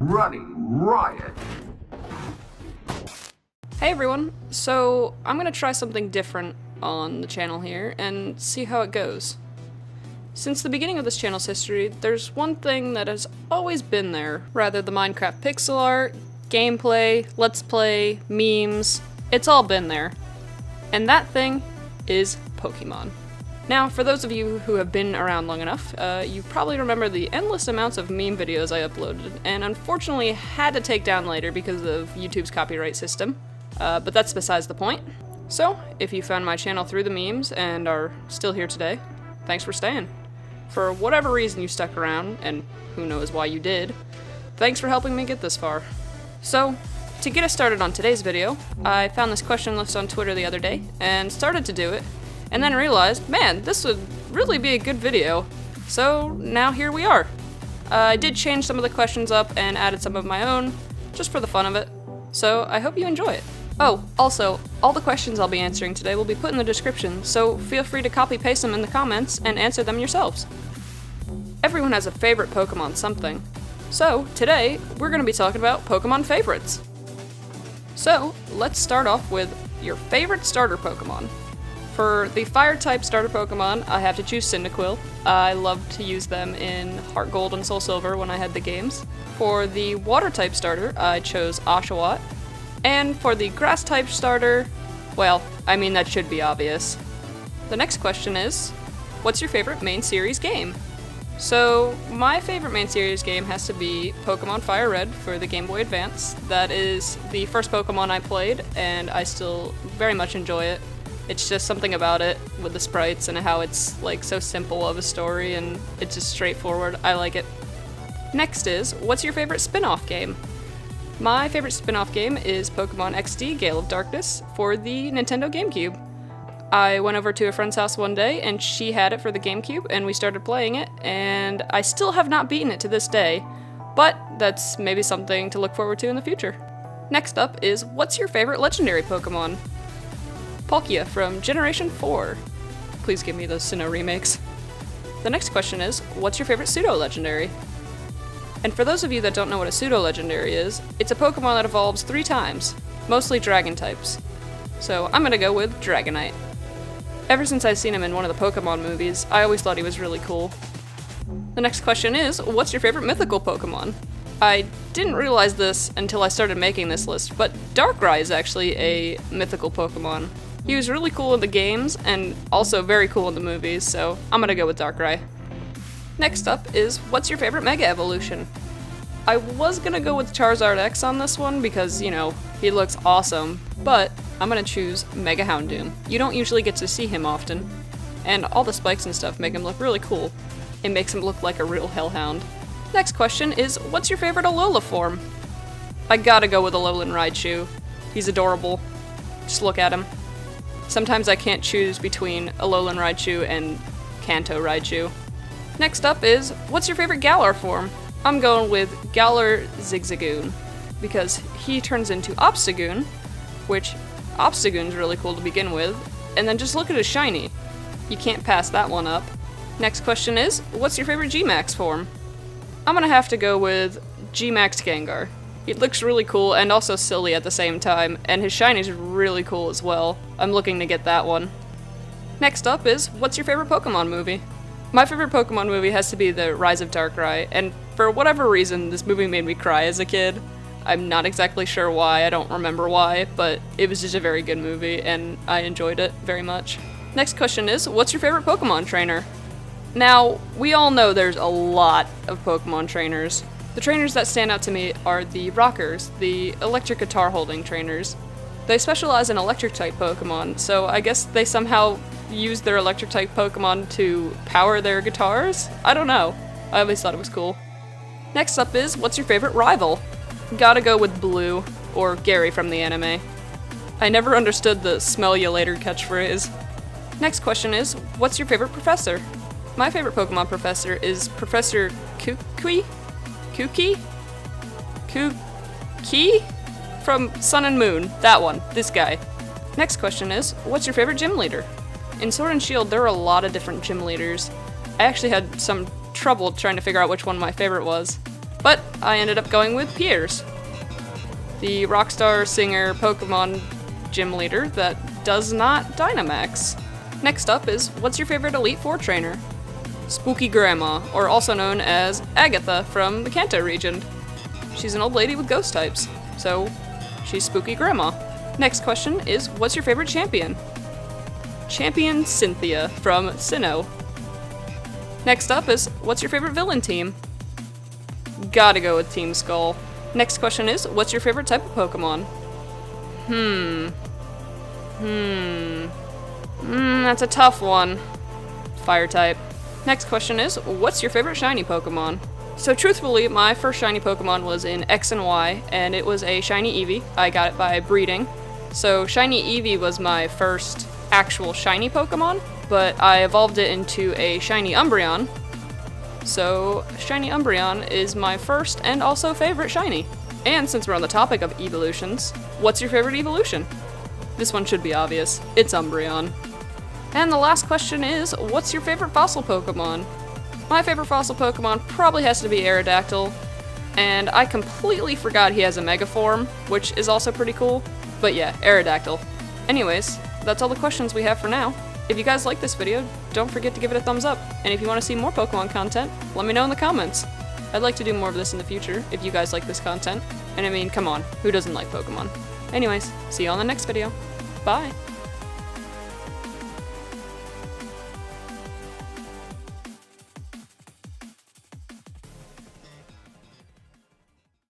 Running riot. Hey everyone, so I'm gonna try something different on the channel here and see how it goes. Since the beginning of this channel's history, there's one thing that has always been there. Rather the Minecraft pixel art, gameplay, let's play, memes, it's all been there. And that thing is Pokémon. Now, for those of you who have been around long enough, you probably remember the endless amounts of meme videos I uploaded, and unfortunately had to take down later because of YouTube's copyright system. But that's besides the point. So, if you found my channel through the memes and are still here today, thanks for staying. For whatever reason you stuck around, and who knows why you did, thanks for helping me get this far. So, to get us started on today's video, I found this question list on Twitter the other day, and started to do it, and then realized, man, this would really be a good video. So, now here we are. I did change some of the questions up and added some of my own, just for the fun of it. So, I hope you enjoy it. Oh, also, all the questions I'll be answering today will be put in the description, so feel free to copy-paste them in the comments and answer them yourselves. Everyone has a favorite Pokemon something. So, today, we're going to be talking about Pokemon favorites. So, let's start off with your favorite starter Pokemon. For the Fire-type starter Pokemon, I have to choose Cyndaquil. I loved to use them in Heart Gold and Soul Silver when I had the games. For the Water-type starter, I chose Oshawott. And for the Grass-type starter, well, I mean that should be obvious. The next question is, what's your favorite main series game? So, my favorite main series game has to be Pokemon Fire Red for the Game Boy Advance. That is the first Pokemon I played, and I still very much enjoy it. It's just something about it with the sprites and how it's like so simple of a story and it's just straightforward. I like it. Next is, what's your favorite spin-off game? My favorite spin-off game is Pokemon XD Gale of Darkness for the Nintendo GameCube. I went over to a friend's house one day and she had it for the GameCube and we started playing it, and I still have not beaten it to this day, but that's maybe something to look forward to in the future. Next up is, what's your favorite legendary Pokemon? Palkia from Generation 4. Please give me those Sinnoh remakes. The next question is, what's your favorite pseudo-legendary? And for those of you that don't know what a pseudo-legendary is, it's a Pokemon that evolves 3 times, mostly dragon types. So I'm gonna go with Dragonite. Ever since I've seen him in one of the Pokemon movies, I always thought he was really cool. The next question is, what's your favorite mythical Pokemon? I didn't realize this until I started making this list, but Darkrai is actually a mythical Pokemon. He was really cool in the games, and also very cool in the movies, so I'm gonna go with Darkrai. Next up is, what's your favorite Mega Evolution? I was gonna go with Charizard X on this one because, you know, he looks awesome, but I'm gonna choose Mega Houndoom. You don't usually get to see him often, and all the spikes and stuff make him look really cool. It makes him look like a real hellhound. Next question is, what's your favorite Alola form? I gotta go with Alolan Raichu. He's adorable. Just look at him. Sometimes I can't choose between Alolan Raichu and Kanto Raichu. Next up is, what's your favorite Galar form? I'm going with Galar Zigzagoon, because he turns into Obstagoon, which Obstagoon's really cool to begin with, and then just look at his shiny. You can't pass that one up. Next question is, what's your favorite G-Max form? I'm gonna have to go with G-Max Gengar. He looks really cool and also silly at the same time, and his shiny's really cool as well. I'm looking to get that one. Next up is, what's your favorite Pokemon movie? My favorite Pokemon movie has to be The Rise of Darkrai, and for whatever reason, this movie made me cry as a kid. I'm not exactly sure why, I don't remember why, but it was just a very good movie, and I enjoyed it very much. Next question is, what's your favorite Pokemon trainer? Now, we all know there's a lot of Pokemon trainers. The trainers that stand out to me are the Rockers, the electric guitar holding trainers. They specialize in electric-type Pokemon, so I guess they somehow use their electric-type Pokemon to power their guitars? I don't know. I always thought it was cool. Next up is, what's your favorite rival? Gotta go with Blue, or Gary from the anime. I never understood the smell you later catchphrase. Next question is, what's your favorite professor? My favorite Pokemon professor is Professor Kuki? From Sun and Moon. That one. This guy. Next question is, what's your favorite gym leader? In Sword and Shield, there are a lot of different gym leaders. I actually had some trouble trying to figure out which one my favorite was. but I ended up going with Piers, the rockstar singer Pokemon gym leader that does not Dynamax. Next up is, what's your favorite Elite Four trainer? Spooky Grandma, or also known as Agatha from the Kanto region. She's an old lady with ghost types, so she's Spooky Grandma. Next question is, what's your favorite champion? Champion Cynthia from Sinnoh. Next up is, what's your favorite villain team? Gotta go with Team Skull. Next question is, what's your favorite type of Pokemon? That's a tough one. Fire type. Next question is, what's your favorite shiny Pokemon? So truthfully, my first shiny Pokemon was in X and Y, and it was a shiny Eevee. I got it by breeding. So shiny Eevee was my first actual shiny Pokemon, but I evolved it into a shiny Umbreon. So shiny Umbreon is my first and also favorite shiny. And since we're on the topic of evolutions, what's your favorite evolution? This one should be obvious. It's Umbreon. And the last question is, what's your favorite fossil Pokemon? My favorite fossil Pokemon probably has to be Aerodactyl, and I completely forgot he has a Mega Form, which is also pretty cool. But yeah, Aerodactyl. Anyways, that's all the questions we have for now. If you guys like this video, don't forget to give it a thumbs up, and if you want to see more Pokemon content, let me know in the comments. I'd like to do more of this in the future, if you guys like this content. And I mean, come on, who doesn't like Pokemon? Anyways, see you on the next video. Bye!